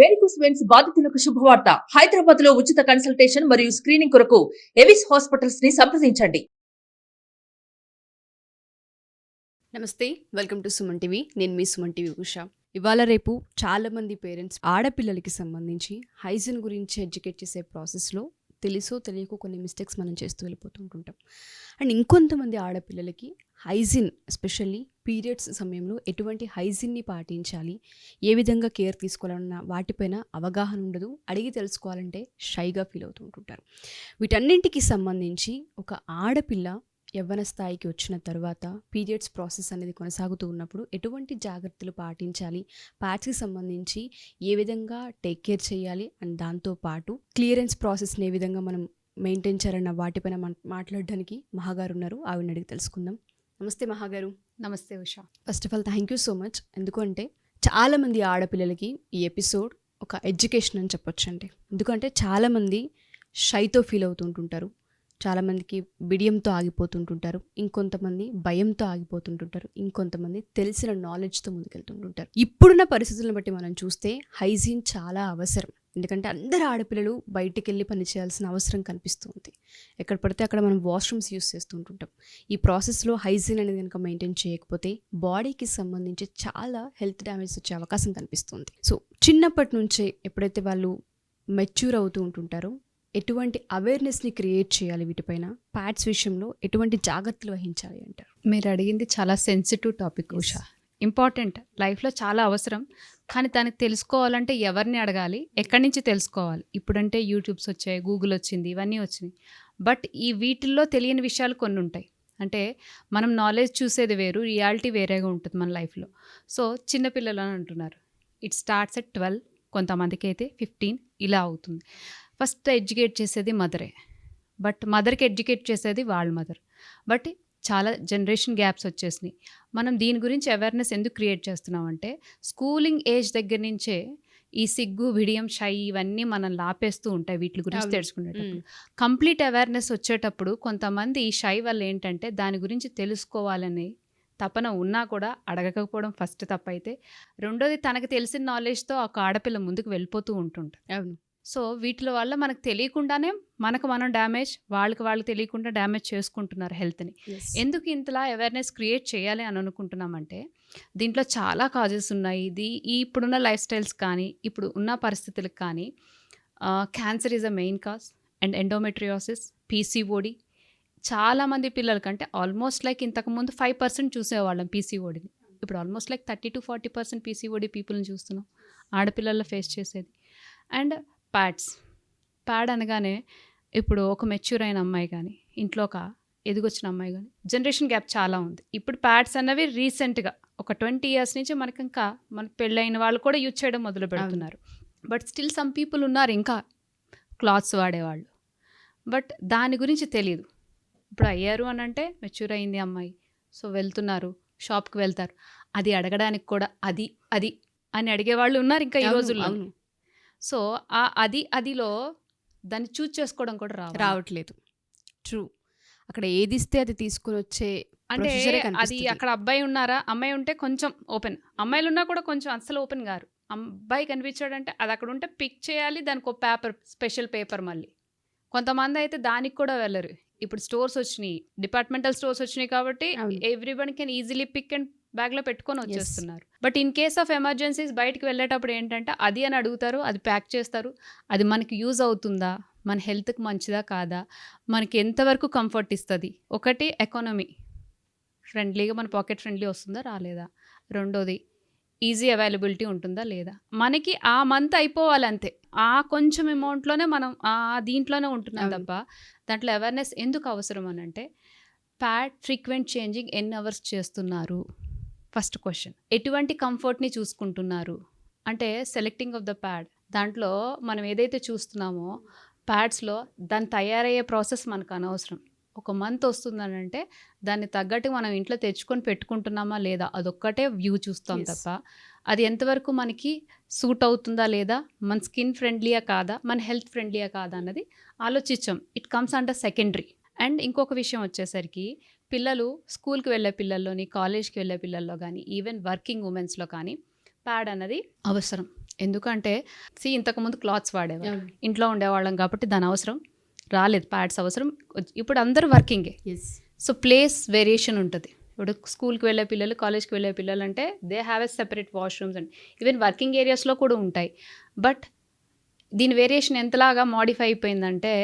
Varicose veins బాధితులకు శుభవార్త. హైదరాబాద్ లో ఉచిత కన్సల్టేషన్ మరియు స్క్రీనింగ్ కొరకు ఎవిస్ హాస్పిటల్స్ ని సంప్రదించండి. నమస్తే, వెల్కమ్ టు సుమన్ టీవీ. నేను మీ సుమన్ టీవీ ఉషా. ఇవాళ రేపు చాలామంది పేరెంట్స్ ఆడపిల్లలకి సంబంధించి హైజీన్ గురించి ఎడ్యుకేట్ చేసే ప్రాసెస్లో తెలుసో తెలియకో కొన్ని మిస్టేక్స్ మనం చేస్తూ వెళ్ళిపోతుంటుంటాం. అండ్ ఇంకొంతమంది ఆడపిల్లలకి హైజీన్, ఎస్పెషల్లీ పీరియడ్స్ సమయంలో ఎటువంటి హైజీన్ని పాటించాలి, ఏ విధంగా కేర్ తీసుకోవాలన్న వాటిపైన అవగాహన ఉండదు. అడిగి తెలుసుకోవాలంటే షైగా ఫీల్ అవుతూ ఉంటుంటారు. వీటన్నింటికి సంబంధించి ఒక ఆడపిల్ల యవ్వన స్థాయికి వచ్చిన తర్వాత పీరియడ్స్ ప్రాసెస్ అనేది కొనసాగుతూ ఉన్నప్పుడు ఎటువంటి జాగ్రత్తలు పాటించాలి, ప్యాడ్స్కి సంబంధించి ఏ విధంగా టేక్ కేర్ చేయాలి, అండ్ దాంతోపాటు క్లియరెన్స్ ప్రాసెస్ని ఏ విధంగా మనం మెయింటైన్ చేయాలన్న వాటిపైన మాట్లాడడానికి మహాగారు ఉన్నారు. ఆవిడని అడిగి తెలుసుకుందాం. నమస్తే మహాగారు. నమస్తే Usha. First of all thank you so much. ఎందుకంటే చాలామంది ఆడపిల్లలకి ఈ ఎపిసోడ్ ఒక ఎడ్యుకేషన్ అని చెప్పొచ్చండి. ఎందుకంటే చాలామంది షైతో ఫీల్ అవుతుంటుంటారు, చాలామందికి బిడియంతో ఆగిపోతుంటుంటారు, ఇంకొంతమంది భయంతో ఆగిపోతుంటుంటారు, ఇంకొంతమంది తెలిసిన నాలెడ్జ్తో ముందుకెళ్తుంటుంటారు. ఇప్పుడున్న పరిస్థితులను బట్టి మనం చూస్తే హైజీన్ చాలా అవసరం. ఎందుకంటే అందరు ఆడపిల్లలు బయటికి వెళ్ళి పని చేయాల్సిన అవసరం కనిపిస్తుంది. ఎక్కడ పడితే అక్కడ మనం వాష్రూమ్స్ యూస్ చేస్తుంటుంటాం. ఈ ప్రాసెస్లో హైజీన్ అనేది కనుక మెయింటైన్ చేయకపోతే బాడీకి సంబంధించి చాలా హెల్త్ డ్యామేజ్ వచ్చే అవకాశం కనిపిస్తుంది. సో చిన్నప్పటి నుంచే ఎప్పుడైతే వాళ్ళు మెచ్యూర్ అవుతూ ఉంటుంటారో ఎటువంటి అవేర్నెస్ని క్రియేట్ చేయాలి, వీటిపైన ప్యాడ్స్ విషయంలో ఎటువంటి జాగ్రత్తలు వహించాలి అంటారు? మీరు అడిగింది చాలా సెన్సిటివ్ టాపిక్ ఉషా. ఇంపార్టెంట్, లైఫ్లో చాలా అవసరం. కానీ దానికి తెలుసుకోవాలంటే ఎవరిని అడగాలి, ఎక్కడి నుంచి తెలుసుకోవాలి? ఇప్పుడంటే యూట్యూబ్స్ వచ్చాయి, గూగుల్ వచ్చింది, ఇవన్నీ వచ్చినాయి. బట్ ఈ వీటిల్లో తెలియని విషయాలు కొన్ని ఉంటాయి. అంటే మనం నాలెడ్జ్ చూసేది వేరు, రియాలిటీ వేరేగా ఉంటుంది మన లైఫ్లో. సో చిన్నపిల్లలు అని అంటున్నారు, ఇట్ స్టార్ట్స్ అట్ 12, కొంతమందికి అయితే 15 ఇలా అవుతుంది. ఫస్ట్ ఎడ్యుకేట్ చేసేది మదరే, బట్ మదర్కి ఎడ్యుకేట్ చేసేది వాళ్ళ మదర్. బట్ చాలా జనరేషన్ గ్యాప్స్ వచ్చేసినాయి. మనం దీని గురించి అవేర్నెస్ ఎందుకు క్రియేట్ చేస్తున్నామంటే స్కూలింగ్ ఏజ్ దగ్గర నుంచే ఈ సిగ్గు, బిడియం, షై ఇవన్నీ మనం లాపేస్తూ ఉంటాయి వీటి గురించి తెలుసుకునేటప్పుడు. కంప్లీట్ అవేర్నెస్ వచ్చేటప్పుడు కొంతమంది ఈ షై వల్ల ఏంటంటే దాని గురించి తెలుసుకోవాలని తపన ఉన్నా కూడా అడగకపోవడం ఫస్ట్ తప్పైతే, రెండోది తనకు తెలిసిన నాలెడ్జ్తో ఒక ఆడపిల్ల ముందుకు వెళ్ళిపోతూ ఉంటుంటారు. అవును. సో వీటి వల్ల మనకు తెలియకుండానే మనం డ్యామేజ్, వాళ్ళకి తెలియకుండా డ్యామేజ్ చేసుకుంటున్నారు హెల్త్ని. ఎందుకు ఇంతలా అవేర్నెస్ క్రియేట్ చేయాలి అని అనుకుంటున్నామంటే దీంట్లో చాలా కాజెస్ ఉన్నాయి. ఇప్పుడున్న లైఫ్ స్టైల్స్ కానీ ఇప్పుడు ఉన్న పరిస్థితులకు కానీ cancer is a main cause, and endometriosis, PCOD. చాలామంది పిల్లల కంటే ఆల్మోస్ట్ లైక్ ఇంతకుముందు 5% చూసేవాళ్ళం పీసీఓడిని, ఇప్పుడు ఆల్మోస్ట్ లైక్ 30 to 40% పీసీఓడి పీపుల్ని చూస్తున్నాం ఆడపిల్లల్లో ఫేస్ చేసేది. అండ్ ప్యాడ్ అనగానే ఇప్పుడు ఒక మెచ్యూర్ అయిన అమ్మాయి కానీ, ఇంట్లో ఒక ఎదిగొచ్చిన అమ్మాయి కానీ జనరేషన్ గ్యాప్ చాలా ఉంది. ఇప్పుడు ప్యాడ్స్ అన్నవి రీసెంట్గా ఒక 20 years నుంచి మనకి ఇంకా మన పెళ్ళైన వాళ్ళు కూడా యూజ్ చేయడం మొదలు పెడుతున్నారు. బట్ స్టిల్ సమ్ పీపుల్ ఉన్నారు ఇంకా క్లాత్స్ వాడేవాళ్ళు, బట్ దాని గురించి తెలియదు. ఇప్పుడు అయ్యారు అని అంటే మెచ్యూర్ అయింది అమ్మాయి, సో వెళ్తున్నారు, షాప్కి వెళ్తారు, అది అడగడానికి కూడా అది అని అడిగేవాళ్ళు ఉన్నారు ఇంకా ఈ రోజుల్లో. సో అదిలో దాన్ని చూజ్ చేసుకోవడం కూడా రావట్లేదు. ట్రూ. అక్కడ ఏది ఇస్తే అది తీసుకుని వచ్చే అంటే అది అక్కడ అబ్బాయి ఉన్నారా, అమ్మాయి ఉంటే కొంచెం ఓపెన్, అమ్మాయిలు ఉన్నా కూడా కొంచెం అస్సలు ఓపెన్ గారు. అబ్బాయి కనిపించాడంటే అది అక్కడ ఉంటే పిక్ చేయాలి, దానికి ఒక పేపర్, స్పెషల్ పేపర్. మళ్ళీ కొంతమంది అయితే దానికి కూడా వెళ్ళరు. ఇప్పుడు స్టోర్స్ వచ్చినాయి, డిపార్ట్మెంటల్ స్టోర్స్ వచ్చినాయి కాబట్టి everyone can easily pick and బ్యాగ్లో పెట్టుకొని వచ్చేస్తున్నారు. But in case of emergencies బయటకు వెళ్ళేటప్పుడు ఏంటంటే అది అని అడుగుతారు, అది ప్యాక్ చేస్తారు. అది మనకి యూజ్ అవుతుందా, మన హెల్త్కి మంచిదా కాదా, మనకి ఎంతవరకు కంఫర్ట్ ఇస్తుంది, ఒకటి ఎకానమీ ఫ్రెండ్లీగా, మన పాకెట్ ఫ్రెండ్లీ వస్తుందా రాలేదా, రెండోది ఈజీ అవైలబిలిటీ ఉంటుందా లేదా, మనకి ఆ మంత్ అయిపోవాలి అంతే, ఆ కొంచెం అమౌంట్లోనే మనం ఆ దీంట్లోనే ఉంటున్నాం తప్ప దాంట్లో అవేర్నెస్ ఎందుకు అవసరం అని అంటే ప్యాడ్ ఫ్రీక్వెంట్ చేంజింగ్ ఎన్ని అవర్స్ చేస్తున్నారు, ఫస్ట్ క్వశ్చన్. ఎటువంటి కంఫర్ట్ని చూసుకుంటున్నారు అంటే సెలెక్టింగ్ ఆఫ్ ద ప్యాడ్, దాంట్లో మనం ఏదైతే చూస్తున్నామో ప్యాడ్స్లో దాన్ని తయారయ్యే ప్రాసెస్ మనకు అనవసరం. ఒక మంత్ వస్తుందని అంటే దాన్ని తగ్గట్టు మనం ఇంట్లో తెచ్చుకొని పెట్టుకుంటున్నామా లేదా అదొక్కటే వ్యూ చూస్తాం తప్ప అది ఎంతవరకు మనకి సూట్ అవుతుందా లేదా, మన స్కిన్ ఫ్రెండ్లీయా కాదా, మన హెల్త్ ఫ్రెండ్లీయా కాదా అన్నది ఆలోచించాం. It comes under secondary. And ఇంకొక విషయం వచ్చేసరికి పిల్లలు స్కూల్కి వెళ్ళే పిల్లల్లోని, కాలేజ్కి వెళ్ళే పిల్లల్లో కానీ, ఈవెన్ వర్కింగ్ ఉమెన్స్లో కానీ ప్యాడ్ అన్నది అవసరం. ఎందుకంటే ఇంతకుముందు క్లాత్స్ వాడేవారు, ఇంట్లో ఉండేవాళ్ళం కాబట్టి దాని అవసరం రాలేదు, ప్యాడ్స్ అవసరం. ఇప్పుడు అందరూ వర్కింగే, సో ప్లేస్ వేరియేషన్ ఉంటుంది. ఇప్పుడు స్కూల్కి వెళ్ళే పిల్లలు, కాలేజ్కి వెళ్ళే పిల్లలు అంటే they have a separate washrooms and even working ఏరియాస్లో కూడా ఉంటాయి. బట్ దీని వేరియేషన్ ఎంతలాగా మాడిఫై అయిపోయిందంటే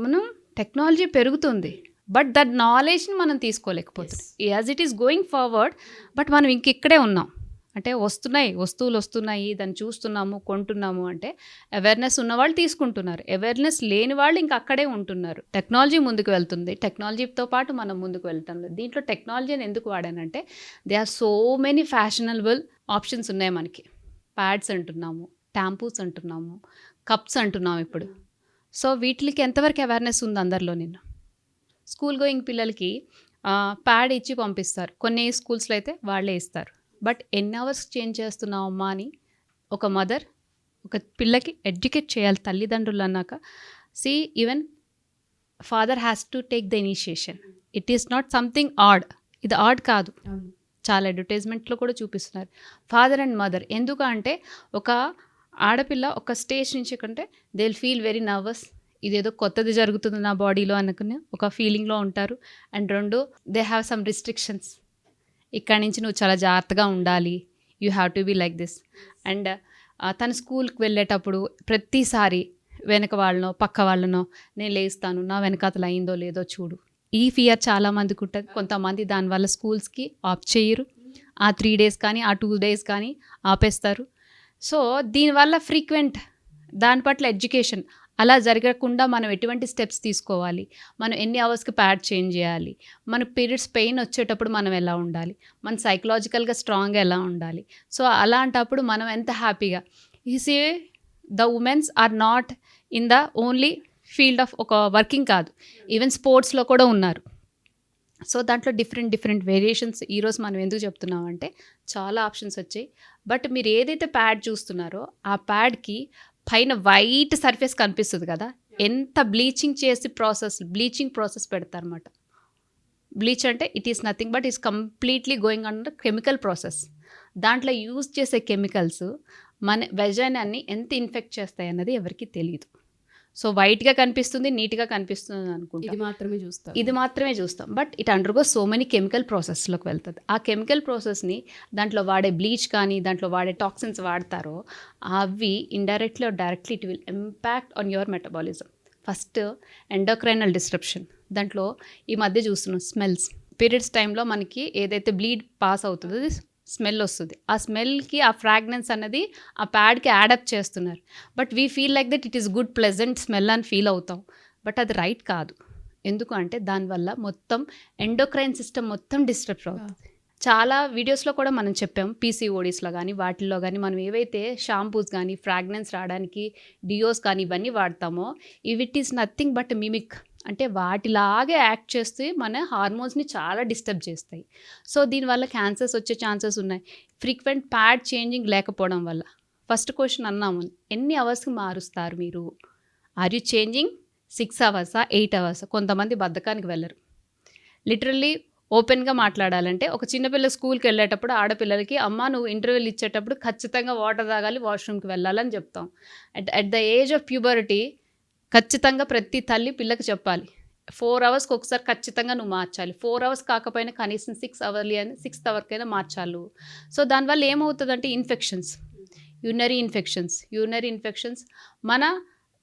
మనం టెక్నాలజీ పెరుగుతుంది బట్ దట్ నాలెడ్జ్ని మనం తీసుకోలేకపోతుంది. As it is going forward, but మనం ఇక్కడే ఉన్నాం. అంటే వస్తువులు వస్తున్నాయి, దాన్ని చూస్తున్నాము, కొంటున్నాము అంటే అవేర్నెస్ ఉన్నవాళ్ళు తీసుకుంటున్నారు, అవేర్నెస్ లేని వాళ్ళు ఇంకా అక్కడే ఉంటున్నారు. టెక్నాలజీ ముందుకు వెళ్తుంది, టెక్నాలజీతో పాటు మనం ముందుకు వెళ్తాం. దీంట్లో టెక్నాలజీని ఎందుకు వాడానంటే they are so many fashionable options ఉన్నాయి మనకి. ప్యాడ్స్ అంటున్నాము, ట్యాంపూస్ అంటున్నాము, కప్స్ అంటున్నాము ఇప్పుడు. సో వీటికి ఎంతవరకు అవేర్నెస్ ఉంది అందరిలో? నిన్న స్కూల్ గోయింగ్ పిల్లలకి ప్యాడ్ ఇచ్చి పంపిస్తారు, కొన్ని స్కూల్స్లో అయితే వాళ్ళే ఇస్తారు. బట్ ఎన్ని అవర్స్ చేంజ్ చేస్తున్నావు అమ్మా అని ఒక మదర్ ఒక పిల్లకి ఎడ్యుకేట్ చేయాలి, తల్లిదండ్రులు అన్నాక. Even father has to take the initiation. It is not something odd, ఇది ఆడ్ కాదు. చాలా అడ్వర్టైజ్మెంట్లో కూడా చూపిస్తున్నారు ఫాదర్ అండ్ మదర్. ఎందుకు అంటే ఒక ఆడపిల్ల ఒక స్టేజ్ నుంచి కంటే they will feel very nervous, ఇదేదో కొత్తది జరుగుతుంది నా బాడీలో అనుకుని ఒక ఫీలింగ్లో ఉంటారు. అండ్ రెండు, దే హ్యావ్ సమ్ రిస్ట్రిక్షన్స్. ఇక్కడి నుంచి నువ్వు చాలా జాగ్రత్తగా ఉండాలి, you have to be like this. And తన స్కూల్కి వెళ్ళేటప్పుడు ప్రతిసారి వెనక వాళ్ళనో పక్క వాళ్ళనో నేను లేస్తాను, నా వెనకాతలు అయిందో లేదో చూడు, ఈ ఫియర్ చాలామందికి ఉంటుంది. కొంతమంది దానివల్ల స్కూల్స్కి ఆప్ చేయరు, ఆ 3 days కానీ ఆ 2 days కానీ ఆపేస్తారు. సో దీనివల్ల ఫ్రీక్వెంట్ దాని పట్ల ఎడ్యుకేషన్ అలా జరగకుండా మనం ఎటువంటి స్టెప్స్ తీసుకోవాలి, మనం ఎన్ని అవర్స్కి ప్యాడ్ చేంజ్ చేయాలి, మన పీరియడ్స్ పెయిన్ వచ్చేటప్పుడు మనం ఎలా ఉండాలి, మన సైకలాజికల్గా స్ట్రాంగ్గా ఎలా ఉండాలి. సో అలాంటప్పుడు మనం ఎంత హ్యాపీగా say the womens are not in the only field of ఒక వర్కింగ్ కాదు, ఈవెన్ స్పోర్ట్స్లో కూడా ఉన్నారు. సో దాంట్లో డిఫరెంట్ వేరియేషన్స్. ఈరోజు మనం ఎందుకు చెప్తున్నామంటే చాలా ఆప్షన్స్ వచ్చాయి. బట్ మీరు ఏదైతే ప్యాడ్ చూస్తున్నారో ఆ ప్యాడ్కి పైన వైట్ సర్ఫేస్ కనిపిస్తుంది కదా, ఎంత బ్లీచింగ్ ప్రాసెస్ పెడతారన్నమాట. బ్లీచ్ అంటే it is nothing but is completely going under chemical process. దాంట్లో యూజ్ చేసే కెమికల్స్ మన వెజైనాన్ని ఎంత ఇన్ఫెక్ట్ చేస్తాయి అన్నది ఎవరికి తెలియదు. సో వైట్గా కనిపిస్తుంది, నీట్గా కనిపిస్తుంది అనుకుంటా, ఇది మాత్రమే చూస్తాం. But it undergo so many chemical ప్రాసెస్లోకి వెళ్తుంది. ఆ కెమికల్ ప్రాసెస్ని దాంట్లో వాడే బ్లీచ్ కానీ దాంట్లో వాడే టాక్సిన్స్ వాడతారో అవి indirectly or directly it will impact on your metabolism. First endocrinal disruption. దాంట్లో ఈ మధ్య చూస్తున్నాం స్మెల్స్. పీరియడ్స్ టైంలో మనకి ఏదైతే బ్లీడ్ పాస్ అవుతుందో స్మెల్ వస్తుంది. ఆ స్మెల్కి ఆ ఫ్రాగ్రెన్స్ అన్నది ఆ ప్యాడ్కి యాడప్ చేస్తున్నారు. But we feel like that it is good pleasant smell అని ఫీల్ అవుతాం. బట్ అది రైట్ కాదు. ఎందుకు అంటే దానివల్ల మొత్తం ఎండోక్రైన్ సిస్టమ్ మొత్తం డిస్టర్బ్ అవుతుంది. చాలా వీడియోస్లో కూడా మనం చెప్పాం, పీసీఓడీస్లో కానీ వాటిల్లో కానీ మనం ఏవైతే షాంపూస్ కానీ ఫ్రాగ్రెన్స్ రావడానికి డియోస్ కానీ ఇవన్నీ వాడతామో it is nothing but mimic. అంటే వాటిలాగే యాక్ట్ చేస్తే మన హార్మోన్స్ని చాలా డిస్టర్బ్ చేస్తాయి. సో దీనివల్ల క్యాన్సర్స్ వచ్చే ఛాన్సెస్ ఉన్నాయి ఫ్రీక్వెంట్ ప్యాడ్ చేంజింగ్ లేకపోవడం వల్ల. ఫస్ట్ క్వశ్చన్ అన్నాము, ఎన్ని అవర్స్కి మారుస్తారు మీరు? Are you changing 6 hours, 8 hours? కొంతమంది బద్ధకానికి వెళ్ళరు. లిటరల్లీ ఓపెన్గా మాట్లాడాలంటే ఒక చిన్నపిల్ల స్కూల్కి వెళ్ళేటప్పుడు ఆడపిల్లలకి అమ్మ నువ్వు ఇంటర్వ్యూలు ఇచ్చేటప్పుడు ఖచ్చితంగా వాటర్ తాగాలి, వాష్రూమ్కి వెళ్ళాలని చెప్తాం. అట్ ద ఏజ్ ఆఫ్ ప్యూబరిటీ ఖచ్చితంగా ప్రతి తల్లి పిల్లకి చెప్పాలి 4 hours ఒకసారి ఖచ్చితంగా నువ్వు మార్చాలి. 4 hours కాకపోయినా కనీసం 6 hours అని 6th hour కైనా మార్చాలి. సో దానివల్ల ఏమవుతుందంటే యూరినరీ ఇన్ఫెక్షన్స్ మన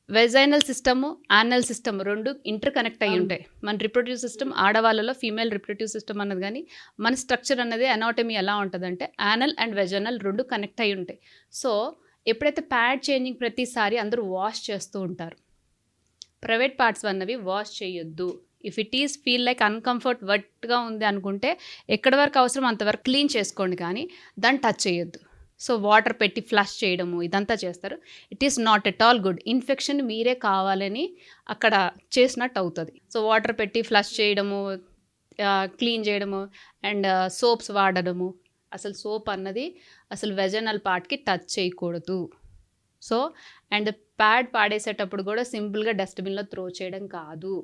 వెజైనల్ సిస్టము యానల్ సిస్టమ్ రెండు ఇంటర్ కనెక్ట్ అయ్యి ఉంటాయి. మన రిప్రొడ్యూస్ సిస్టమ్ ఆడవాళ్ళలో ఫీమేల్ రిప్రొడ్యూస్ సిస్టమ్ అన్నది కానీ మన స్ట్రక్చర్ అన్నది అనాటమీ ఎలా ఉంటుందంటే యానల్ అండ్ వెజైనల్ రెండు కనెక్ట్ అయ్యి ఉంటాయి. సో ఎప్పుడైతే ప్యాడ్ చేంజింగ్ ప్రతిసారి అందరూ వాష్ చేస్తూ ఉంటారు, ప్రైవేట్ పార్ట్స్ అన్నవి వాష్ చేయొద్దు. If it is feel like uncomfort వెట్గా ఉంది అనుకుంటే ఎక్కడి వరకు అవసరం అంతవరకు క్లీన్ చేసుకోండి, కానీ దాన్ని టచ్ చేయొద్దు. సో వాటర్ పెట్టి ఫ్లష్ చేయడము ఇదంతా చేస్తారు. It is not at all good. Infection మీరే కావాలని అక్కడ చేసినట్టు అవుతుంది. సో వాటర్ పెట్టి ఫ్లష్ చేయడము, క్లీన్ చేయడము అండ్ సోప్స్ వాడడము. అసలు సోప్ అన్నది అసలు వెజనల్ పార్ట్కి టచ్ చేయకూడదు. సో అండ్ ప్యాడ్ పాడేసేటప్పుడు కూడా సింపుల్గా డస్ట్బిన్లో త్రో చేయడం కాదు.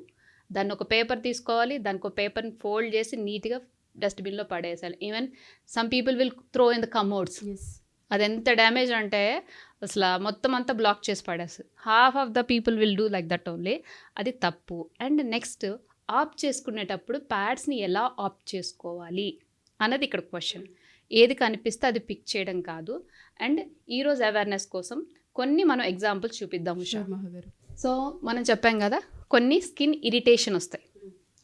దాన్ని ఒక పేపర్ తీసుకోవాలి, దానికి ఒక పేపర్ని ఫోల్డ్ చేసి నీట్గా డస్ట్బిన్లో పడేసాలి. Even some people will throw in the commodes. అది ఎంత డ్యామేజ్ అంటే అసలు మొత్తం అంతా బ్లాక్ చేసి పడేస్తుంది. Half of the people will do like that only. అది తప్పు. అండ్ నెక్స్ట్ ఆఫ్ చేసుకునేటప్పుడు ప్యాడ్స్ని ఎలా ఆఫ్ చేసుకోవాలి అన్నది ఇక్కడ క్వశ్చన్. ఏది కనిపిస్తే అది పిక్ చేయడం కాదు. అండ్ ఈరోజు అవేర్నెస్ కోసం కొన్ని మనం ఎగ్జాంపుల్స్ చూపిద్దాం ఉషా. సో మనం చెప్పాం కదా, కొన్ని స్కిన్ ఇరిటేషన్ వస్తాయి.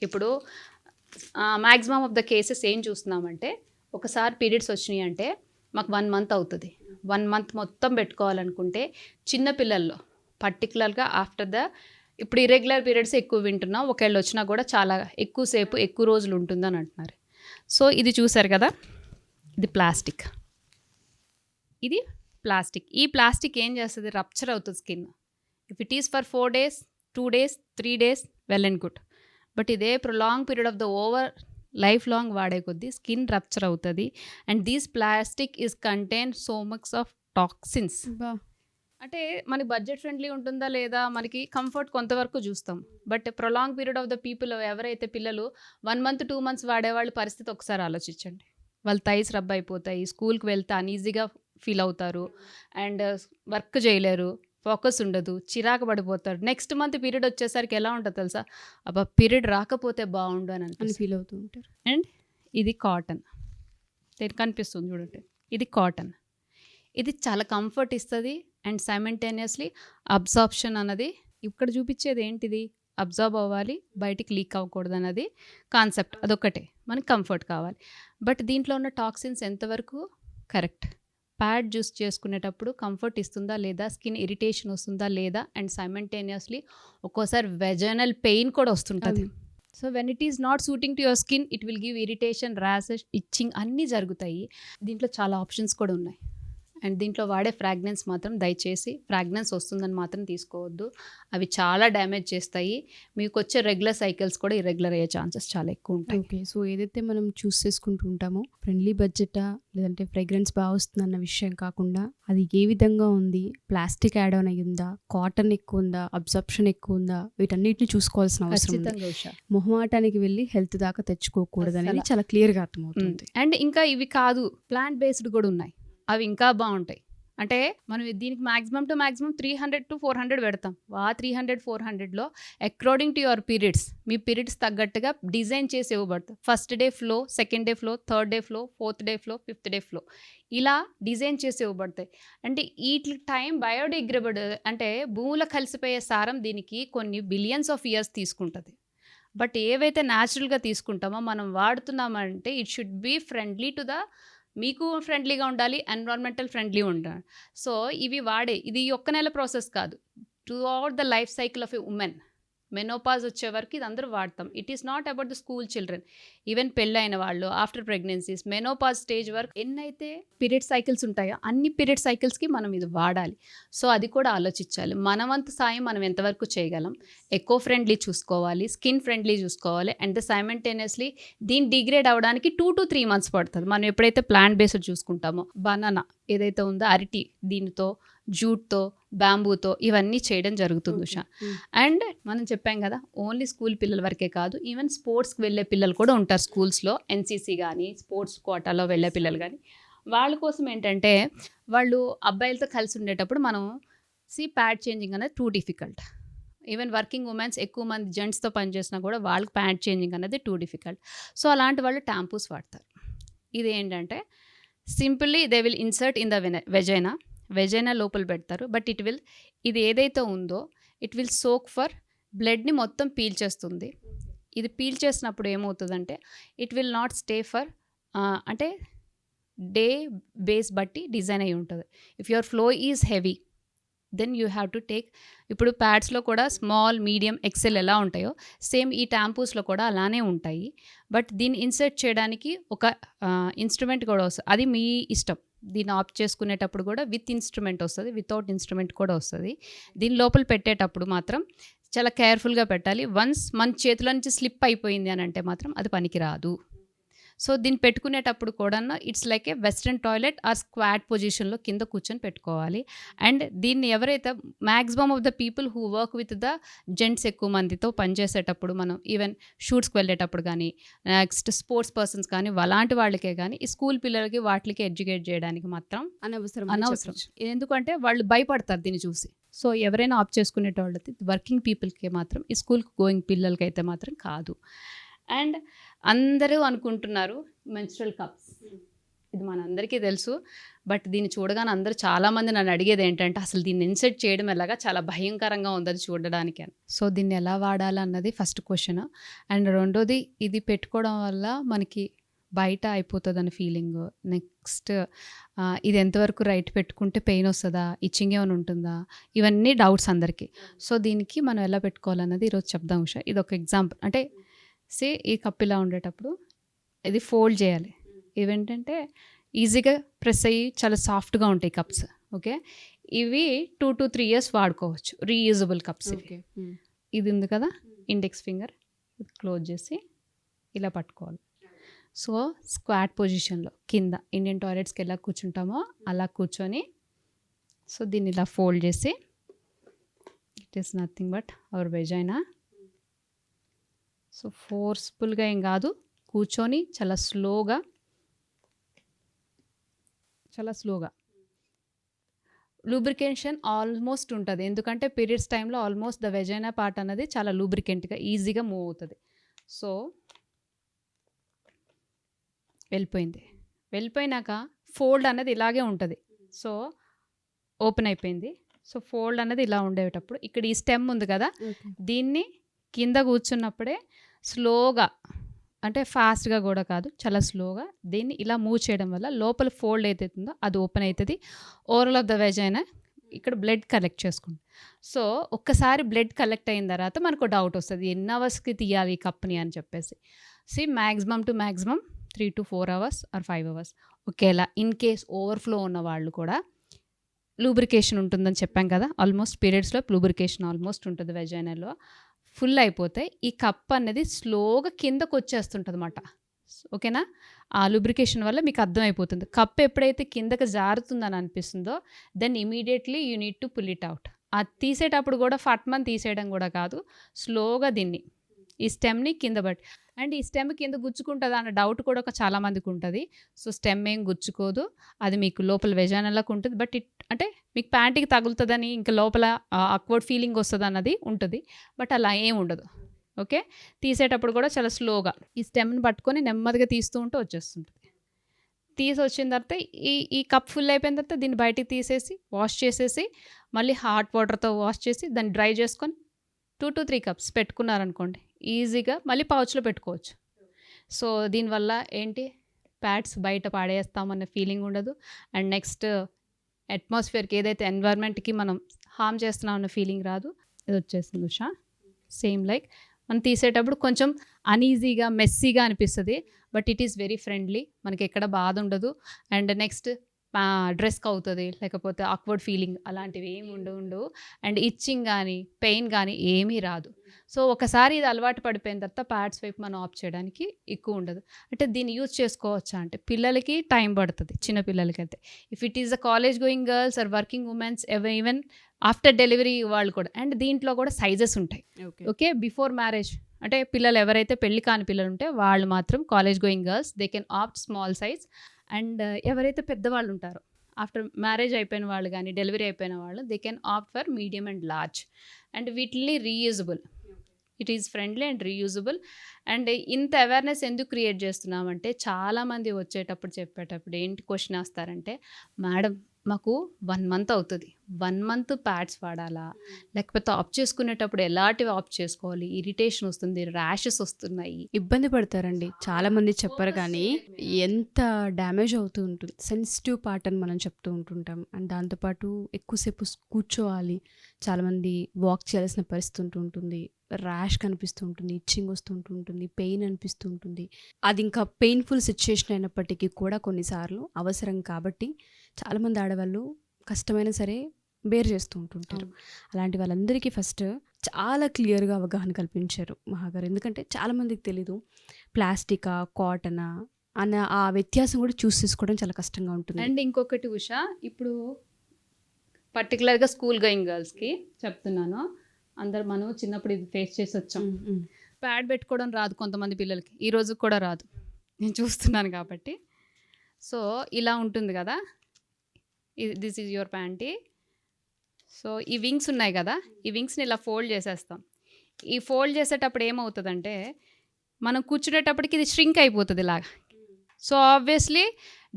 ఇప్పుడు మ్యాక్సిమం ఆఫ్ ద కేసెస్ ఏం చూస్తున్నామంటే, ఒకసారి పీరియడ్స్ వచ్చినాయి అంటే మాకు 1 month అవుతుంది. 1 month మొత్తం పెట్టుకోవాలనుకుంటే చిన్నపిల్లల్లో పర్టికులర్గా ఆఫ్టర్ ద ఇప్పుడు ఇర్రెగ్యులర్ పీరియడ్స్ ఎక్కువ వింటున్నాం. ఒకవేళ వచ్చినా కూడా చాలా ఎక్కువసేపు ఎక్కువ రోజులు ఉంటుందని అంటున్నారు. సో ఇది చూసారు కదా, ఇది ప్లాస్టిక్. ఇది ప్లాస్టిక్. ఈ ప్లాస్టిక్ ఏం చేస్తుంది? రప్చర్ అవుతుంది skin. If it is for 4 days, 2 days, 3 days, well and good. But ఇదే prolong period of the over life long వాడే కొద్దీ స్కిన్ రప్చర్ అవుతుంది. And these plastic is contain so much of toxins. అంటే మనకి budget friendly ఉంటుందా లేదా, మనకి comfort కొంతవరకు చూస్తాం. But prolong period of the people ఎవరైతే పిల్లలు 1 month 2 months వాడేవాళ్ళ పరిస్థితి ఒకసారి ఆలోచించండి. వాళ్ళ థైస్ రబ్ అయిపోతాయి, స్కూల్కి వెళ్తే అన్ఈజీగా ఫీల్ అవుతారు, అండ్ వర్క్ చేయలేరు, ఫోకస్ ఉండదు, చిరాకు పడిపోతారు. నెక్స్ట్ మంత్ పీరియడ్ వచ్చేసరికి ఎలా ఉంటుంది తెలుసా? అబ్బా పీరియడ్ రాకపోతే బాగుండు అని ఫీల్ అవుతూ ఉంటారు. అండ్ ఇది కాటన్, దీనికి కనిపిస్తుంది చూడండి, ఇది కాటన్. ఇది చాలా కంఫర్ట్ ఇస్తుంది అండ్ సైమల్టేనియస్లీ అబ్జార్ప్షన్ అన్నది ఇక్కడ చూపించేది ఏంటిది? అబ్జార్బ్ అవ్వాలి, బయటికి లీక్ అవ్వకూడదు అన్నది కాన్సెప్ట్. అదొక్కటే మనకి కంఫర్ట్ కావాలి. బట్ దీంట్లో ఉన్న టాక్సిన్స్ ఎంతవరకు కరెక్ట్? ప్యాడ్ యూస్ చేసుకునేటప్పుడు కంఫర్ట్ ఇస్తుందా లేదా, స్కిన్ ఇరిటేషన్ వస్తుందా లేదా, అండ్ సైమల్టేనియస్లీ ఒక్కోసారి వెజనల్ పెయిన్ కూడా వస్తుంటుంది. So when it is not suiting to your skin it will give irritation, rashes, itching అన్నీ జరుగుతాయి. దీంట్లో చాలా ఆప్షన్స్ కూడా ఉన్నాయి. అండ్ దీంట్లో వాడే ఫ్రాగ్రెన్స్ మాత్రం దయచేసి ఫ్రాగ్రెన్స్ వస్తుందని మాత్రం తీసుకోవద్దు. అవి చాలా డ్యామేజ్ చేస్తాయి. మీకు వచ్చే రెగ్యులర్ సైకిల్స్ కూడా ఇర్రెగ్యులర్ అయ్యే ఛాన్సెస్ చాలా ఎక్కువ ఉంటాయి. ఓకే, సో ఏదైతే మనం చూస్ చేసుకుంటూ ఉంటామో ఫ్రెండ్లీ బడ్జెటా లేదంటే ఫ్రేగ్రెన్స్ బాగా వస్తుందన్న విషయం కాకుండా అది ఏ విధంగా ఉంది, ప్లాస్టిక్ యాడ్ ఆన్ అయ్యిందా, కాటన్ ఎక్కువ ఉందా, అబ్జర్ప్షన్ ఎక్కువ ఉందా, వీటన్నిటిని చూసుకోవాల్సిన అవసరం ఉంది. మొహమాటానికి వెళ్ళి హెల్త్ దాకా తెచ్చుకోకూడదు అనేది చాలా క్లియర్గా అర్థమవుతుంది. అండ్ ఇంకా ఇవి కాదు, ప్లాంట్ బేస్డ్ కూడా ఉన్నాయి, అవి ఇంకా బాగుంటాయి. అంటే మనం దీనికి మ్యాక్సిమం టు మ్యాక్సిమం 300 to 400 పెడతాం. 300-400లో అకార్డింగ్ టు యువర్ పీరియడ్స్, మీ పీరియడ్స్ తగ్గట్టుగా డిజైన్ చేసి ఇవ్వబడతాయి. First day flow, second day flow, third day flow, fourth day flow, fifth day flow, ఇలా డిజైన్ చేసి ఇవ్వబడతాయి. అంటే వీటి టైం బయోడిగ్రేడబుల్, అంటే భూమిలో కలిసిపోయే సారం దీనికి కొన్ని బిలియన్స్ ఆఫ్ ఇయర్స్ తీసుకుంటుంది. బట్ ఏవైతే న్యాచురల్గా తీసుకుంటామో మనం వాడుతున్నామంటే it should be friendly to the, మీకు ఫ్రెండ్లీగా ఉండాలి, ఎన్విరాన్మెంటల్ ఫ్రెండ్లీ ఉండాలి. సో ఇవి ఇది ఒక్క నెల ప్రాసెస్ కాదు, to out the life cycle of a women. Menopause వచ్చే వరకు ఇది అందరూ వాడతాం. It is not about the school children, even పెళ్ళైన వాళ్ళు, ఆఫ్టర్ ప్రెగ్నెన్సీస్, మెనోపాజ్ స్టేజ్ వరకు ఎన్నైతే పీరియడ్ సైకిల్స్ ఉంటాయో అన్ని పీరియడ్ సైకిల్స్కి మనం ఇది వాడాలి. సో అది కూడా ఆలోచించాలి. మనవంత సాయం మనం ఎంతవరకు చేయగలం. ఎకో ఫ్రెండ్లీ చూసుకోవాలి, స్కిన్ ఫ్రెండ్లీ చూసుకోవాలి, అండ్ ద సైమల్టేనియస్లీ దీన్ని డిగ్రేడ్ అవ్వడానికి 2 to 3 months పడుతుంది. మనం ఎప్పుడైతే ప్లాంట్ బేస్డ్ చూసుకుంటామో, బనానా ఏదైతే ఉందో, అరటి, దీనితో జూట్తో, బ్యాంబూతో ఇవన్నీ చేయడం జరుగుతుంది ఉషా. అండ్ మనం చెప్పాం కదా, ఓన్లీ స్కూల్ పిల్లల వరకే కాదు, ఈవెన్ స్పోర్ట్స్కి వెళ్ళే పిల్లలు కూడా ఉంటారు స్కూల్స్లో, ఎన్సీసీ కానీ స్పోర్ట్స్ కోటాలో వెళ్ళే పిల్లలు కానీ. వాళ్ళ కోసం ఏంటంటే, వాళ్ళు అబ్బాయిలతో కలిసి ఉండేటప్పుడు మనం ప్యాడ్ చేంజింగ్ అనేది too difficult. Even working women's ఎక్కువ మంది జెంట్స్తో పనిచేసినా కూడా వాళ్ళకి ప్యాడ్ చేంజింగ్ అనేది టూ డిఫికల్ట్. సో అలాంటి వాళ్ళు ట్యాంపూస్ వాడతారు. ఇది ఏంటంటే simply they will insert in the vagina లోపల పెడతారు. బట్ ఇది ఏదైతే ఉందో ఇట్ విల్ సోక్ ఫర్ బ్లడ్ని మొత్తం పీల్చేస్తుంది. ఇది పీల్చేసినప్పుడు ఏమవుతుందంటే it will not stay for, అంటే డే బేస్ బట్టి డిజైన్ అయి ఉంటుంది. If your flow is heavy then you have to take, ఇప్పుడు ప్యాడ్స్లో కూడా స్మాల్, మీడియం, ఎక్సెల్ ఎలా ఉంటాయో సేమ్ ఈ ట్యాంపూస్లో కూడా అలానే ఉంటాయి. బట్ దీన్ని ఇన్సర్ట్ చేయడానికి ఒక ఇన్స్ట్రుమెంట్ కూడా వస్తుంది, అది మీ ఇష్టం. దీన్ని ఆఫ్ చేసుకునేటప్పుడు కూడా విత్ ఇన్స్ట్రుమెంట్ వస్తుంది, వితౌట్ ఇన్స్ట్రుమెంట్ కూడా వస్తుంది. దీని లోపల పెట్టేటప్పుడు మాత్రం చాలా కేర్ఫుల్గా పెట్టాలి. వన్స్ మన చేతిలో నుంచి స్లిప్ అయిపోయింది అని అంటే మాత్రం అది పనికిరాదు. సో దీన్ని పెట్టుకునేటప్పుడు కూడా it's like a western toilet or squat పొజిషన్లో కింద కూర్చొని పెట్టుకోవాలి. అండ్ దీన్ని ఎవరైతే maximum of the people who work with the gents ఎక్కువ మందితో పనిచేసేటప్పుడు, మనం ఈవెన్ షూట్స్కి వెళ్ళేటప్పుడు కానీ, నెక్స్ట్ స్పోర్ట్స్ పర్సన్స్ కానీ, అలాంటి వాళ్ళకే కానీ ఈ స్కూల్ పిల్లలకి వాటికి ఎడ్యుకేట్ చేయడానికి మాత్రం అనవసరం. ఎందుకంటే వాళ్ళు భయపడతారు దీన్ని చూసి. సో ఎవరైనా ఆప్ చేసుకునేటోళ్ళకి, వర్కింగ్ పీపుల్కి మాత్రం, ఈ స్కూల్కి గోయింగ్ పిల్లలకి అయితే మాత్రం కాదు. అండ్ అందరూ అనుకుంటున్నారు మెన్స్ట్రల్ కప్స్, ఇది మనందరికీ తెలుసు. బట్ దీన్ని చూడగానే అందరూ చాలామంది నన్ను అడిగేది ఏంటంటే అసలు దీన్ని ఇన్సెట్ చేయడం ఎలాగా, చాలా భయంకరంగా ఉందని చూడడానికి అని. సో దీన్ని ఎలా వాడాలన్నది ఫస్ట్ క్వశ్చన్. అండ్ రెండోది, ఇది పెట్టుకోవడం వల్ల మనకి బయట అయిపోతుందని ఫీలింగ్. నెక్స్ట్ ఇది ఎంతవరకు రైట్ పెట్టుకుంటే పెయిన్ వస్తుందా, ఇచ్చింగ్ ఏమైనా ఉంటుందా, ఇవన్నీ డౌట్స్ అందరికీ. సో దీనికి మనం ఎలా పెట్టుకోవాలన్నది ఈరోజు చెప్దాం ఉషా. ఇది ఒక ఎగ్జాంపుల్. అంటే ఈ కప్ ఇలా ఉండేటప్పుడు ఇది ఫోల్డ్ చేయాలి. ఇవేంటంటే ఈజీగా ప్రెస్ అయ్యి చాలా సాఫ్ట్గా ఉంటాయి కప్స్. ఓకే, ఇవి 2 to 3 years వాడుకోవచ్చు, రీయూజబుల్ కప్స్. ఇది ఉంది కదా, ఇండెక్స్ ఫింగర్ క్లోజ్ చేసి ఇలా పట్టుకోవాలి. సో స్క్వాట్ పొజిషన్లో కింద ఇండియన్ టాయిలెట్స్కి ఎలా కూర్చుంటామో అలా కూర్చొని, సో దీన్ని ఇలా ఫోల్డ్ చేసి, it is nothing but our vagina. So ఫోర్స్ఫుల్గా ఏం కాదు, కూర్చొని చాలా స్లోగా లూబ్రికేషన్ ఆల్మోస్ట్ ఉంటుంది. ఎందుకంటే పీరియడ్స్ టైంలో ఆల్మోస్ట్ ద వెజైనా పార్ట్ అనేది చాలా లూబ్రికెంట్గా ఈజీగా మూవ్ అవుతుంది. సో వెళ్ళిపోయినాక ఫోల్డ్ అనేది ఇలాగే ఉంటుంది. సో ఓపెన్ అయిపోయింది. సో ఫోల్డ్ అనేది ఇలా ఉండేటప్పుడు ఇక్కడ ఈ స్టెమ్ ఉంది కదా, దీన్ని కింద కూర్చున్నప్పుడే స్లోగా, అంటే ఫాస్ట్గా కూడా కాదు, చాలా స్లోగా దీన్ని ఇలా మూవ్ చేయడం వల్ల లోపల ఫోల్డ్ ఏదైతుందో అది ఓపెన్ అవుతుంది. ఓవరాల్ ఆఫ్ ద వెజైనా ఇక్కడ బ్లడ్ కలెక్ట్ చేసుకుంటుంది. సో ఒక్కసారి బ్లడ్ కలెక్ట్ అయిన తర్వాత మనకు డౌట్ వస్తుంది, ఎన్ని అవర్స్కి తీయాలి ఈ కప్ని అని చెప్పేసి. Maximum to maximum 3 to 4 hours or 5 hours. ఒకేలా ఇన్ కేస్ ఓవర్ఫ్లో ఉన్న వాళ్ళు కూడా లూబ్రికేషన్ ఉంటుందని చెప్పాం కదా, ఆల్మోస్ట్ పీరియడ్స్లో లూబ్రికేషన్ ఆల్మోస్ట్ ఉంటుంది వెజైనాలో. ఫుల్ అయిపోతే ఈ కప్ అనేది స్లోగా కిందకు వచ్చేస్తుంటుంది అన్నమాట. ఓకేనా, ఆ లూబ్రికేషన్ వల్ల మీకు అర్థమైపోతుంది. కప్ ఎప్పుడైతే కిందకి జారుతుందని అనిపిస్తుందో then immediately you need to pull it out. అది తీసేటప్పుడు కూడా ఫట్మన్ తీసేయడం కూడా కాదు, స్లోగా దీన్ని ఈ స్టెమ్ని కింద బట్టి. అండ్ ఈ స్టెమ్ కింద గుచ్చుకుంటుందా అన్న డౌట్ కూడా చాలా మందికి ఉంటుంది. సో స్టెమ్ ఏం గుచ్చుకోదు, అది మీకు లోపల వెజైనాలకు ఉంటుంది. బట్ అంటే మీకు ప్యాంట్కి తగులుతుందని, ఇంకా లోపల అక్వర్డ్ ఫీలింగ్ వస్తుంది అన్నది ఉంటుంది. బట్ అలా ఏం ఉండదు. ఓకే, తీసేటప్పుడు కూడా చాలా స్లోగా ఈ స్టెమ్ని పట్టుకొని నెమ్మదిగా తీస్తూ ఉంటే వచ్చేస్తుంటుంది. తీసి వచ్చిన తర్వాత ఈ కప్ ఫుల్ అయిపోయిన తర్వాత దీన్ని బయటికి తీసేసి వాష్ చేసేసి మళ్ళీ హాట్ వాటర్తో వాష్ చేసి దాన్ని డ్రై చేసుకొని 2 to 3 cups పెట్టుకున్నారనుకోండి, ఈజీగా మళ్ళీ పౌచ్లో పెట్టుకోవచ్చు. సో దీనివల్ల ఏంటి, ప్యాడ్స్ బయట పాడేస్తామన్న ఫీలింగ్ ఉండదు. అండ్ నెక్స్ట్ అట్మాస్ఫియర్కి, ఏదైతే ఎన్వైర్న్మెంట్కి మనం హామ్ చేస్తున్నాం అన్న ఫీలింగ్ రాదు. ఇది వచ్చేసింది ఉషా. సేమ్ లైక్ మనం తీసేటప్పుడు కొంచెం అన్ఈజీగా మెస్సీగా అనిపిస్తుంది, but it is very friendly, మనకి ఎక్కడ బాధ ఉండదు. అండ్ నెక్స్ట్ డ్రెస్కి అవుతుంది, లేకపోతే ఆక్వర్డ్ ఫీలింగ్ అలాంటివి ఏమి ఉండవు. అండ్ ఇచ్చింగ్ కానీ పెయిన్ కానీ ఏమీ రాదు. సో ఒకసారి ఇది అలవాటు పడిపోయిన తర్వాత ప్యాడ్స్ వైపు మనం ఆఫ్ చేయడానికి ఎక్కువ ఉండదు. అంటే దీన్ని యూజ్ చేసుకోవచ్చా అంటే పిల్లలకి టైం పడుతుంది, చిన్న పిల్లలకి అయితే. If it is a college going girls or working womens, even after delivery వాళ్ళు కూడా. అండ్ దీంట్లో కూడా సైజెస్ ఉంటాయి. ఓకే, బిఫోర్ మ్యారేజ్ అంటే పిల్లలు ఎవరైతే పెళ్లి కాని పిల్లలు ఉంటే వాళ్ళు మాత్రం, college going girls, they can opt small size. And ఎవరైతే పెద్దవాళ్ళు ఉంటారో ఆఫ్టర్ మ్యారేజ్ అయిపోయిన వాళ్ళు కానీ డెలివరీ అయిపోయిన వాళ్ళు, they can opt for medium and large. And వీటిని reusable, it is friendly and reusable. And ఇంత అవేర్నెస్ ఎందుకు క్రియేట్ చేస్తున్నామంటే, చాలామంది వచ్చేటప్పుడు చెప్పేటప్పుడు ఏంటి క్వశ్చన్ వేస్తారంటే, మేడం మాకు 1 month అవుతుంది, 1 month ప్యాడ్స్ వాడాలా, లేకపోతే ఆఫ్ చేసుకునేటప్పుడు ఎలాంటివి ఆఫ్ చేసుకోవాలి, ఇరిటేషన్ వస్తుంది, ర్యాషెస్ వస్తున్నాయి, ఇబ్బంది పడతారండి. చాలా మంది చెప్పరు కానీ ఎంత డ్యామేజ్ అవుతూ ఉంటుంది. సెన్సిటివ్ పార్ట్ అని మనం చెప్తూ ఉంటుంటాం. అండ్ దాంతోపాటు ఎక్కువసేపు కూర్చోవాలి, చాలామంది వాక్ చేయాల్సిన పరిస్థితి ఉంటుంది, ర్యాష్ కనిపిస్తూ ఉంటుంది, ఇచ్చింగ్ వస్తుంటుంది, పెయిన్ అనిపిస్తూ ఉంటుంది. అది ఇంకా పెయిన్ఫుల్ సిచ్యుయేషన్ అయినప్పటికీ కూడా కొన్నిసార్లు అవసరం కాబట్టి చాలామంది ఆడవాళ్ళు కష్టమైనా సరే బేర్ చేస్తూ ఉంటుంటారు. అలాంటి వాళ్ళందరికీ ఫస్ట్ చాలా క్లియర్గా అవగాహన కల్పించారు మహాగారు. ఎందుకంటే చాలామందికి తెలీదు ప్లాస్టికా, కాటనా, అన్న ఆ వ్యత్యాసం కూడా చూస్ చేసుకోవడం చాలా కష్టంగా ఉంటుంది. అండ్ ఇంకొకటి ఉషా, ఇప్పుడు పర్టికులర్గా స్కూల్ గోయింగ్ గర్ల్స్కి చెప్తున్నాను, అందరు మనం చిన్నప్పుడు ఇది ఫేస్ చేసి వచ్చాం. ప్యాడ్ పెట్టుకోవడం రాదు కొంతమంది పిల్లలకి, ఈ రోజు కూడా రాదు, నేను చూస్తున్నాను కాబట్టి. సో ఇలా ఉంటుంది కదా, this is your panty. So ఈ వింగ్స్ ఉన్నాయి కదా, ఈ వింగ్స్ని ఇలా ఫోల్డ్ చేసేస్తాం. ఈ ఫోల్డ్ చేసేటప్పుడు ఏమవుతుందంటే మనం కూర్చునేటప్పటికి ఇది ష్రింక్ అయిపోతుంది ఇలాగా. సో ఆబ్వియస్లీ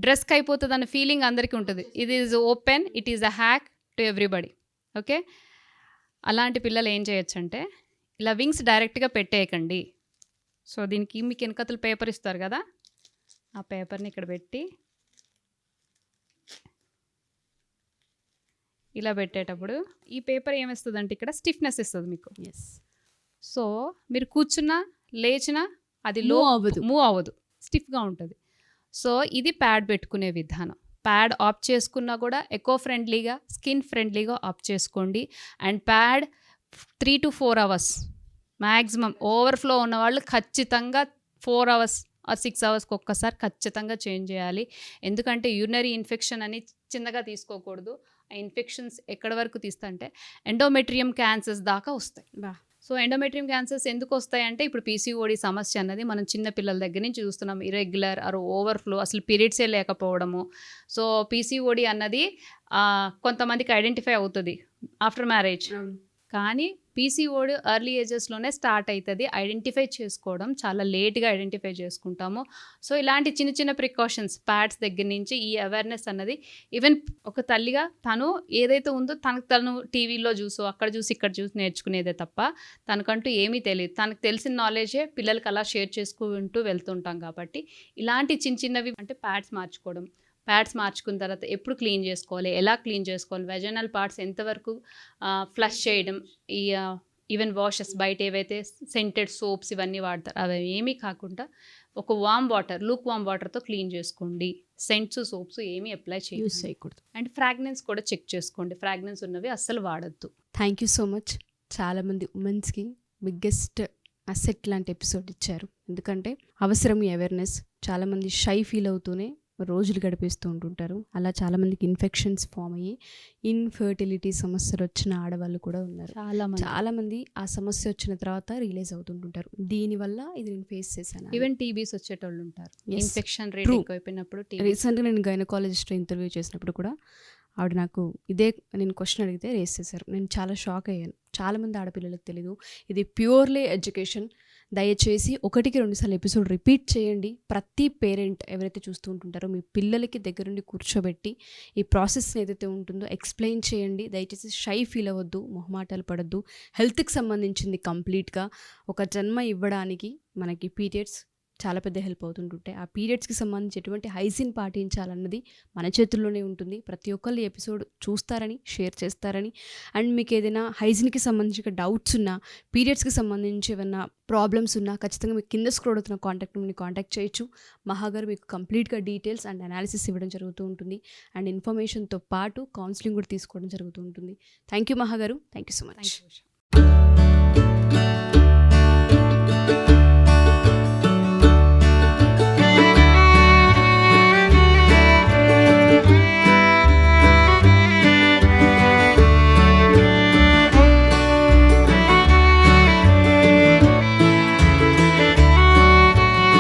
డ్రెస్కి అయిపోతుంది అన్న ఫీలింగ్ అందరికీ ఉంటుంది. ఇది is open, it is a hack to everybody. Okay, అలాంటి పిల్లలు ఏం చేయొచ్చు అంటే ఇలా వింగ్స్ డైరెక్ట్గా పెట్టేయకండి. సో దీనికి మీకు వెనకతలు పేపర్ ఇస్తారు కదా, ఆ పేపర్ని ఇక్కడ పెట్టి ఇలా పెట్టేటప్పుడు ఈ పేపర్ ఏమిస్తుంది అంటే ఇక్కడ స్టిఫ్నెస్ ఇస్తుంది మీకు. సో మీరు కూర్చున్నా లేచినా అది మూవ్ అవ్వదు, స్టిఫ్గా ఉంటుంది. సో ఇది ప్యాడ్ పెట్టుకునే విధానం. ప్యాడ్ ఆఫ్ చేసుకున్నా కూడా ఎకో ఫ్రెండ్లీగా, స్కిన్ ఫ్రెండ్లీగా ఆఫ్ చేసుకోండి. And pad 3 to 4 hours maximum. Overflow ఉన్న వాళ్ళు ఖచ్చితంగా 4 hours or 6 hours ఒక్కసారి ఖచ్చితంగా చేంజ్ చేయాలి. ఎందుకంటే యూరినరీ ఇన్ఫెక్షన్ అని చిన్నగా తీసుకోకూడదు. ఆ ఇన్ఫెక్షన్స్ ఎక్కడి వరకు తీస్తుంటే ఎండోమెట్రియం క్యాన్సర్స్ దాకా వస్తాయి. సో ఎండోమెట్రియం క్యాన్సర్స్ ఎందుకు వస్తాయంటే ఇప్పుడు పీసీఓడి సమస్య అన్నది మనం చిన్న పిల్లల దగ్గర నుంచి చూస్తున్నాం. ఇరెగ్యులర్ ఆర్ ఓవర్ఫ్లో, అసలు పీరియడ్సే లేకపోవడము. సో పీసీఓడి అన్నది కొంతమందికి ఐడెంటిఫై అవుతుంది ఆఫ్టర్ మ్యారేజ్, కానీ పీసీఓడి ఎర్లీ ఏజెస్లోనే స్టార్ట్ అవుతుంది. ఐడెంటిఫై చేసుకోవడం చాలా లేట్గా ఐడెంటిఫై చేసుకుంటాము. సో ఇలాంటి చిన్న చిన్న ప్రికాషన్స్ ప్యాడ్స్ దగ్గర నుంచి ఈ అవేర్నెస్ అన్నది ఈవెన్ ఒక తల్లిగా తను ఏదైతే ఉందో తను టీవీలో చూసో అక్కడ చూసి ఇక్కడ చూసి నేర్చుకునేదే తప్ప తనకంటూ ఏమీ తెలియదు. తనకు తెలిసిన నాలెడ్జే పిల్లలకి అలా షేర్ చేసుకుంటూ వెళ్తుంటాం. కాబట్టి ఇలాంటి చిన్న చిన్నవి అంటే ప్యాడ్స్ మార్చుకోవడం, ప్యాడ్స్ మార్చుకున్న తర్వాత ఎప్పుడు క్లీన్ చేసుకోవాలి, ఎలా క్లీన్ చేసుకోవాలి, వెజనల్ పార్ట్స్ ఎంతవరకు ఫ్లష్ చేయడం, ఈ ఈవెన్ వాషెస్ బయట ఏవైతే సెంటెడ్ సోప్స్ ఇవన్నీ వాడతారు అవి ఏమీ కాకుండా ఒక వామ్ వాటర్, లూక్ వామ్ వాటర్తో క్లీన్ చేసుకోండి. సెంట్స్ సోప్స్ ఏమీ అప్లై చేయకూడదు. అండ్ ఫ్రాగ్రెన్స్ కూడా చెక్ చేసుకోండి, ఫ్రాగ్రెన్స్ ఉన్నవి అస్సలు వాడద్దు. Thank you so much. చాలామంది ఉమెన్స్కి బిగ్గెస్ట్ అసెట్ లాంటి ఎపిసోడ్ ఇచ్చారు. ఎందుకంటే అవసరం ఈ అవేర్నెస్. చాలామంది షై ఫీల్ అవుతూనే రోజులు గడిపేస్తూ ఉంటుంటారు. అలా చాలామందికి ఇన్ఫెక్షన్స్ ఫామ్ అయ్యి ఇన్ఫర్టిలిటీ సమస్యలు వచ్చిన ఆడవాళ్ళు కూడా ఉన్నారు. చాలామంది ఆ సమస్య వచ్చిన తర్వాత రియలైజ్ అవుతుంటుంటారు, దీనివల్ల ఇది నేను ఫేస్ చేశాను. ఈవెన్ టీబీస్ వచ్చేటోళ్ళు ఉంటారు, ఇన్ఫెక్షన్ రేట్ ఎక్కువైపోయినప్పుడు. రీసెంట్గా నేను గైనకాలజిస్ట్ ఇంటర్వ్యూ చేసినప్పుడు కూడా ఆవిడ నాకు ఇదే నేను క్వశ్చన్ అడిగితే రేస్ చేశారు. నేను చాలా షాక్ అయ్యాను. చాలామంది ఆడపిల్లలకు తెలీదు. ఇది ప్యూర్లీ ఎడ్యుకేషన్. దయచేసి 1-2 సార్లు ఎపిసోడ్ రిపీట్ చేయండి. ప్రతి పేరెంట్ ఎవరైతే చూస్తూ ఉంటుంటారో మీ పిల్లలకి దగ్గరుండి కూర్చోబెట్టి ఈ ప్రాసెస్ని ఏదైతే ఉంటుందో ఎక్స్ప్లెయిన్ చేయండి. దయచేసి షై ఫీల్ అవ్వద్దు, మొహమాటాలు పడద్దు. హెల్త్కి సంబంధించింది కంప్లీట్గా. ఒక జన్మ ఇవ్వడానికి మనకి పీరియడ్స్ చాలా పెద్ద హెల్ప్ అవుతుంటుంటాయి. ఆ పీరియడ్స్కి సంబంధించి ఎటువంటి హైజీన్ పాటించాలన్నది మన చేతుల్లోనే ఉంటుంది. ప్రతి ఒక్కళ్ళు ఈ ఎపిసోడ్ చూస్తారని, షేర్ చేస్తారని, అండ్ మీకు ఏదైనా హైజీన్కి సంబంధించిన డౌట్స్ ఉన్నా, పీరియడ్స్కి సంబంధించి ఏమైనా ప్రాబ్లమ్స్ ఉన్నా ఖచ్చితంగా మీకు కింద స్క్రోల్ అవుతున్న కాంటాక్ట్ చేయొచ్చు. మహాగారు మీకు కంప్లీట్గా డీటెయిల్స్ అండ్ అనాలిసిస్ ఇవ్వడం జరుగుతూ ఉంటుంది. అండ్ ఇన్ఫర్మేషన్తో పాటు కౌన్సిలింగ్ కూడా తీసుకోవడం జరుగుతూ ఉంటుంది. థ్యాంక్ యూ మహాగారు. Thank you so much.